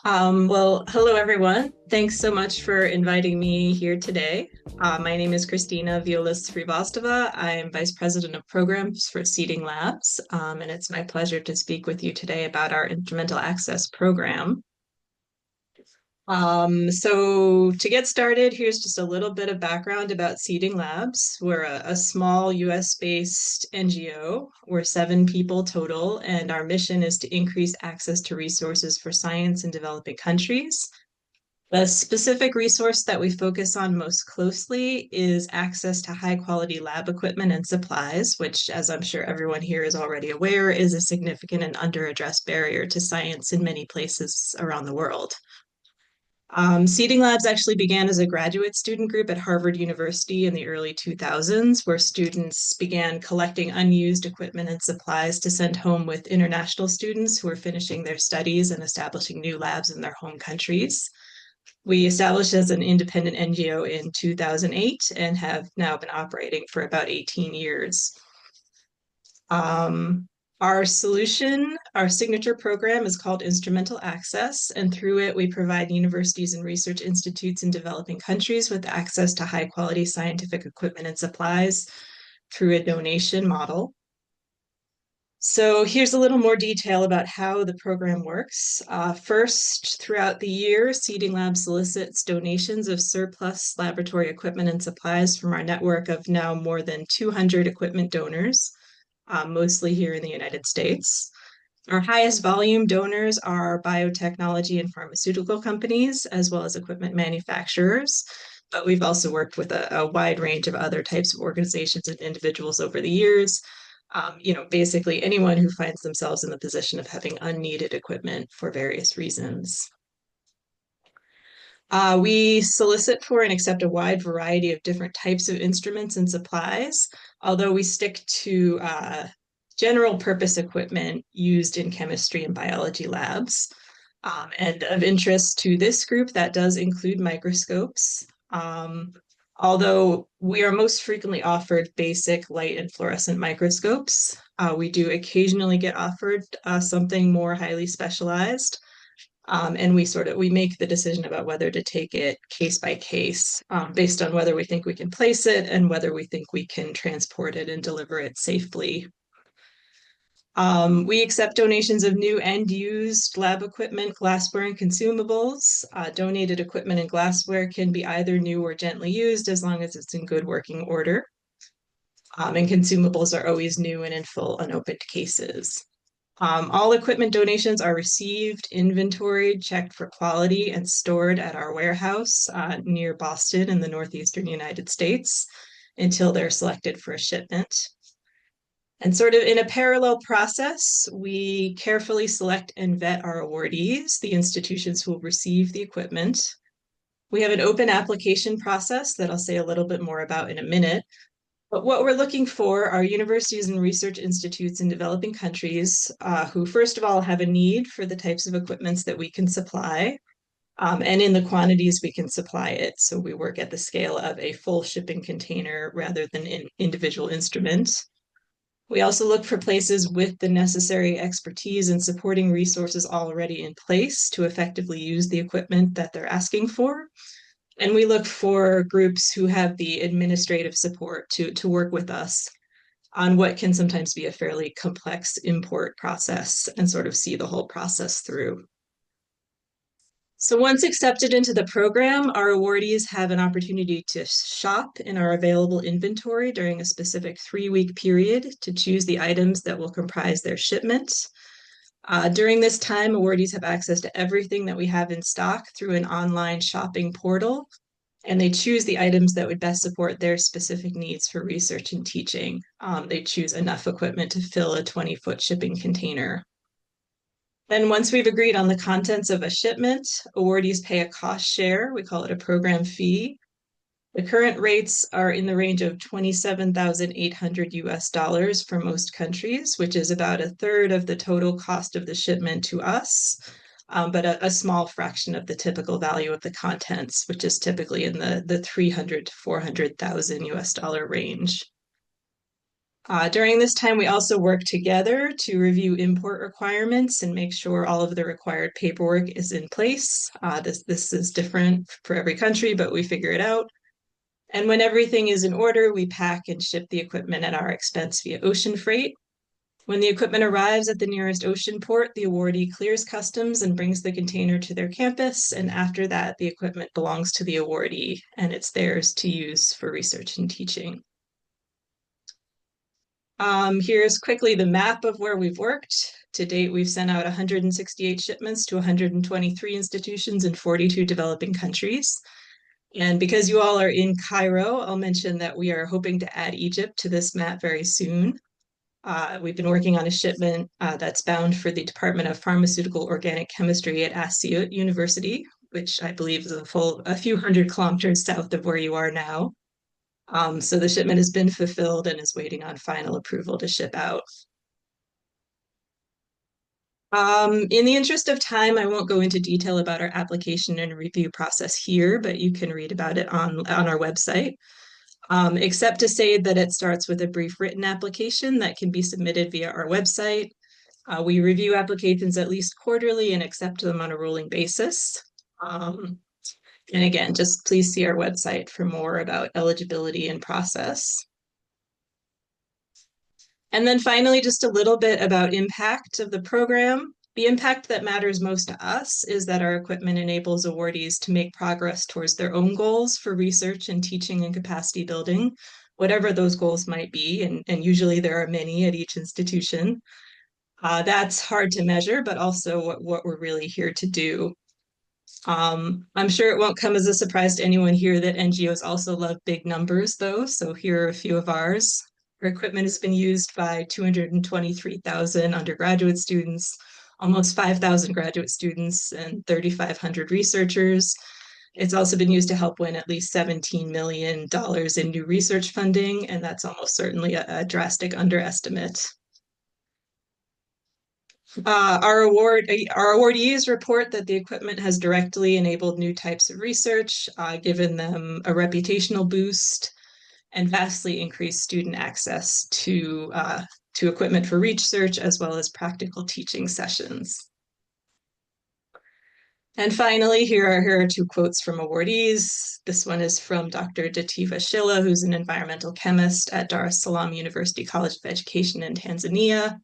Well, hello everyone. Thanks so much for inviting me here today. My name is Christina Srivastava. I am Vice President of Programs for Seeding Labs, and it's my pleasure to speak with you today about our Instrumental Access program. So to get started, here's just a little bit of background about Seeding Labs. We're a small US-based NGO. We're 7 people total, and our mission is to increase access to resources for science in developing countries. The specific resource that we focus on most closely is access to high-quality lab equipment and supplies, which, as I'm sure everyone here is already aware, is a significant and under-addressed barrier to science in many places around the world. Seeding Labs actually began as a graduate student group at Harvard University in the early 2000s, where students began collecting unused equipment and supplies to send home with international students who were finishing their studies and establishing new labs in their home countries. We established as an independent NGO in 2008 and have now been operating for about 18 years. Our solution, our signature program is called Instrumental Access, and through it we provide universities and research institutes in developing countries with access to high quality scientific equipment and supplies through a donation model. So here's a little more detail about how the program works. First, throughout the year, Seeding Lab solicits donations of surplus laboratory equipment and supplies from our network of now more than 200 equipment donors, mostly here in the United States. Our highest volume donors are biotechnology and pharmaceutical companies, as well as equipment manufacturers. But we've also worked with a wide range of other types of organizations and individuals over the years. Basically anyone who finds themselves in the position of having unneeded equipment for various reasons. We solicit for and accept a wide variety of different types of instruments and supplies, although we stick to general purpose equipment used in chemistry and biology labs. And of interest to this group, that does include microscopes. Although we are most frequently offered basic light and fluorescent microscopes, we do occasionally get offered something more highly specialized. And we make the decision about whether to take it case by case, based on whether we think we can place it and whether we think we can transport it and deliver it safely. We accept donations of new and used lab equipment, glassware, and consumables. Donated equipment and glassware can be either new or gently used as long as it's in good working order. And consumables are always new and in full unopened cases. All equipment donations are received, inventoried, checked for quality, and stored at our warehouse near Boston in the northeastern United States until they're selected for a shipment. And sort of in a parallel process, we carefully select and vet our awardees, the institutions who will receive the equipment. We have an open application process that I'll say a little bit more about in a minute. But what we're looking for are universities and research institutes in developing countries who, first of all, have a need for the types of equipments that we can supply, and in the quantities we can supply it. So we work at the scale of a full shipping container rather than an individual instrument. We also look for places with the necessary expertise and supporting resources already in place to effectively use the equipment that they're asking for. And we look for groups who have the administrative support to work with us on what can sometimes be a fairly complex import process and sort of see the whole process through. So once accepted into the program, our awardees have an opportunity to shop in our available inventory during a specific 3-week period to choose the items that will comprise their shipment. During this time, awardees have access to everything that we have in stock through an online shopping portal, and they choose the items that would best support their specific needs for research and teaching. They choose enough equipment to fill a 20-foot shipping container. Then once we've agreed on the contents of a shipment, awardees pay a cost share. We call it a program fee. The current rates are in the range of $27,800 US for most countries, which is about 1/3 of the total cost of the shipment to us, but a small fraction of the typical value of the contents, which is typically in the $300,000 to $400,000 US range. During this time, we also work together to review import requirements and make sure all of the required paperwork is in place. This is different for every country, but we figure it out. And when everything is in order, we pack and ship the equipment at our expense via ocean freight. When the equipment arrives at the nearest ocean port, the awardee clears customs and brings the container to their campus. And after that, the equipment belongs to the awardee and it's theirs to use for research and teaching. Here's quickly the map of where we've worked. To date, we've sent out 168 shipments to 123 institutions in 42 developing countries. And because you all are in Cairo, I'll mention that we are hoping to add Egypt to this map very soon. We've been working on a shipment that's bound for the Department of Pharmaceutical Organic Chemistry at Asyut University, which I believe is a few hundred kilometers south of where you are now. So the shipment has been fulfilled and is waiting on final approval to ship out. In the interest of time, I won't go into detail about our application and review process here, but you can read about it on our website. Except to say that it starts with a brief written application that can be submitted via our website. We review applications at least quarterly and accept them on a rolling basis. And again, just please see our website for more about eligibility and process. And then finally, just a little bit about impact of the program. The impact that matters most to us is that our equipment enables awardees to make progress towards their own goals for research and teaching and capacity building, whatever those goals might be, and usually there are many at each institution. That's hard to measure, but also what we're really here to do. I'm sure it won't come as a surprise to anyone here that NGOs also love big numbers, though, so here are a few of ours. Our equipment has been used by 223,000 undergraduate students, almost 5,000 graduate students, and 3,500 researchers. It's also been used to help win at least $17 million in new research funding, and that's almost certainly a drastic underestimate. Our awardees report that the equipment has directly enabled new types of research, given them a reputational boost, and vastly increased student access to equipment for research as well as practical teaching sessions. And finally, here are two quotes from awardees. This one is from Dr. Dativa Shilla, who's an environmental chemist at Dar es Salaam University College of Education in Tanzania.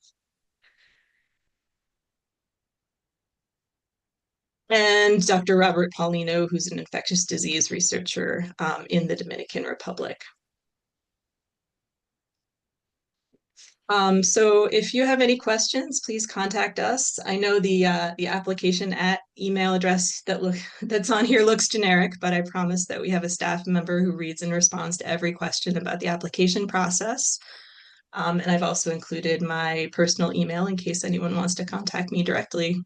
And Dr. Robert Paulino, who's an infectious disease researcher in the Dominican Republic. So if you have any questions, please contact us. I know the application at email address that's on here looks generic, but I promise that we have a staff member who reads and responds to every question about the application process. And I've also included my personal email in case anyone wants to contact me directly.